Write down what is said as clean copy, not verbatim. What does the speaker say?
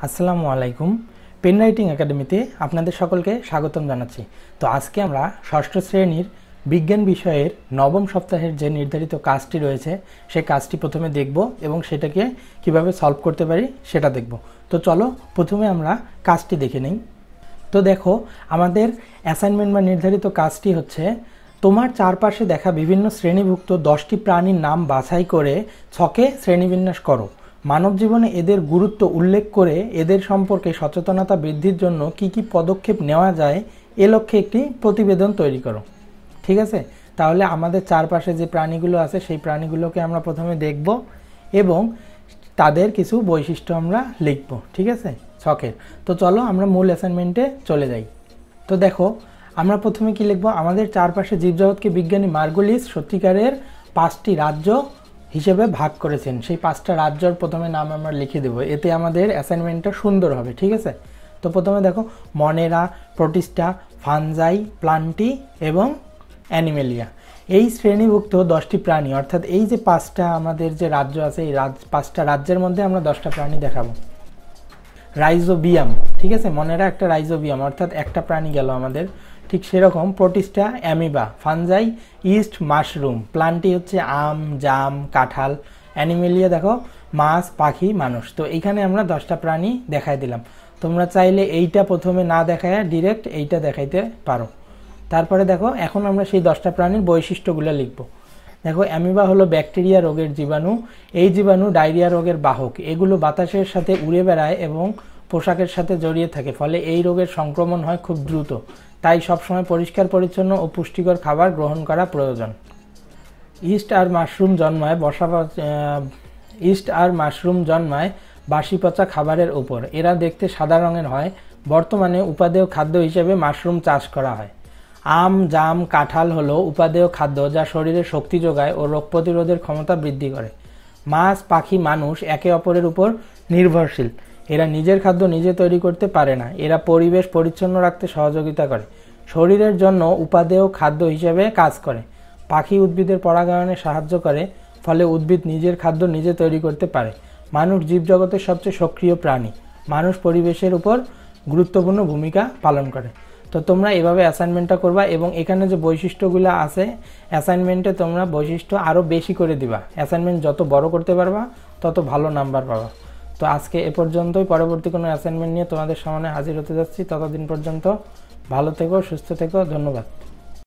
আসসালামু আলাইকুম। Pen writing একাডেমিতে আপনাদের সকলকে স্বাগতম জানাচ্ছি। তো আজকে আমরা ষষ্ঠ শ্রেণীর বিজ্ঞান বিষয়ের নবম সপ্তাহের যে নির্ধারিত কাজটি রয়েছে সেই কাজটি প্রথমে দেখব এবং সেটাকে কিভাবে সলভ করতে পারি সেটা দেখব। তো চলো প্রথমে আমরা কাজটি দেখে নিই। তো দেখো, আমাদের অ্যাসাইনমেন্ট বা নির্ধারিত কাজটি হচ্ছে তোমার চারপাশে দেখা বিভিন্ন শ্রেণীভুক্ত 10টি প্রাণীর নাম বাছাই করে ছকে শ্রেণীবিন্যাস করো। মানব জীবনে এদের গুরুত্ব উল্লেখ করে এদের সম্পর্কে সচেতনতা বৃদ্ধির জন্য কি কি পদক্ষেপ নেওয়া যায় এ লক্ষ্যে একটি প্রতিবেদন তৈরি করো। ঠিক আছে, তাহলে আমাদের চারপাশে যে প্রাণীগুলো আছে সেই প্রাণীগুলোকে আমরা প্রথমে দেখব এবং তাদের কিছু বৈশিষ্ট্য আমরা লিখব। ঠিক আছে, ছকের। তো চলো আমরা মূল অ্যাসাইনমেন্টে চলে যাই। তো দেখো, আমরা প্রথমে কি লিখব? আমাদের চারপাশে জীবজগৎকে বিজ্ঞানী মার্গুলিস সত্যিকারের 5টি রাজ্য হিসেবে ভাগ করেছেন। সেই 5টা রাজ্যর প্রথমে নাম আমরা লিখে দেব, এতে আমাদের অ্যাসাইনমেন্টটা সুন্দর হবে। ঠিক আছে, তো প্রথমে দেখো, মনেরা, প্রোটিস্টা, ফানজাই, প্লান্টি এবং অ্যানিমেলিয়া। এই শ্রেণীভুক্ত 10টি প্রাণী, অর্থাৎ এই যে 5টা আমাদের যে রাজ্য আছে, এই 5টা রাজ্যের মধ্যে আমরা 10টা প্রাণী দেখাবো। রাইজোবিয়াম, ঠিক আছে, মনেরা একটা রাইজোবিয়াম, অর্থাৎ একটা প্রাণী গেল আমাদের। ঠিক সেরকম Protista amoeba, fungi east mushroom, plenty হচ্ছে আম, জাম, কাঁঠাল, অ্যানিমেলিয়া দেখো মাছ, পাখি, মানুষ। তো এইখানে আমরা 10টা প্রাণী দেখাই দিলাম। তোমরা চাইলে এইটা প্রথমে না দেখায় ডিরেক্ট এইটা দেখাইতে পারো। তারপরে দেখো, এখন আমরা সেই 10টা প্রাণীর বৈশিষ্ট্যগুলো লিখব। দেখো, অ্যামিবা হলো ব্যাকটেরিয়া রোগের জীবাণু। এই জীবাণু ডায়রিয়া রোগের বাহক। এগুলো বাতাসের সাথে উড়ে বেড়ায় এবং পোশাকের সাথে জড়িয়ে থাকে, ফলে এই রোগের সংক্রমণ হয় খুব দ্রুত। তাই সবসময় পরিষ্কার পরিচ্ছন্ন ও পুষ্টিকর খাবার গ্রহণ করা প্রয়োজন। ইস্ট আর মাশরুম জন্মায় বাসি পচা খাবারের উপর। এরা দেখতে সাদা রঙের হয়। বর্তমানে উপাদেয় খাদ্য হিসেবে মাশরুম চাষ করা হয়। আম, জাম, কাঁঠাল হলো উপাদেয় খাদ্য যা শরীরে শক্তি যোগায় ও রোগ প্রতিরোধের ক্ষমতা বৃদ্ধি করে। মাছ, পাখি, মানুষ একে অপরের উপর নির্ভরশীল। এরা নিজের খাদ্য নিজে তৈরি করতে পারে না। এরা পরিবেশ পরিচ্ছন্ন রাখতে সহযোগিতা করে। শরীরের জন্য উপাদেয় খাদ্য হিসেবে কাজ করে। পাখি উদ্ভিদের পরাগায়নে সাহায্য করে, ফলে উদ্ভিদ নিজের খাদ্য নিজে তৈরি করতে পারে। মানুষ জীবজগতের সবচেয়ে সক্রিয় প্রাণী। মানুষ পরিবেশের উপর গুরুত্বপূর্ণ ভূমিকা পালন করে। তো তোমরা এভাবে অ্যাসাইনমেন্টটা করবা এবং এখানে যে বৈশিষ্ট্যগুলো আছে অ্যাসাইনমেন্টে তোমরা বৈশিষ্ট্য আরও বেশি করে দিবা। অ্যাসাইনমেন্ট যত বড় করতে পারবা তত ভালো নাম্বার পাবা। তো আজকে এ পর্যন্তই। পরবর্তী কোনো অ্যাসাইনমেন্ট নিয়ে তোমাদের সামনে হাজির হতে যাচ্ছি। ততদিন পর্যন্ত ভালো থেকো, সুস্থ থেকো। ধন্যবাদ।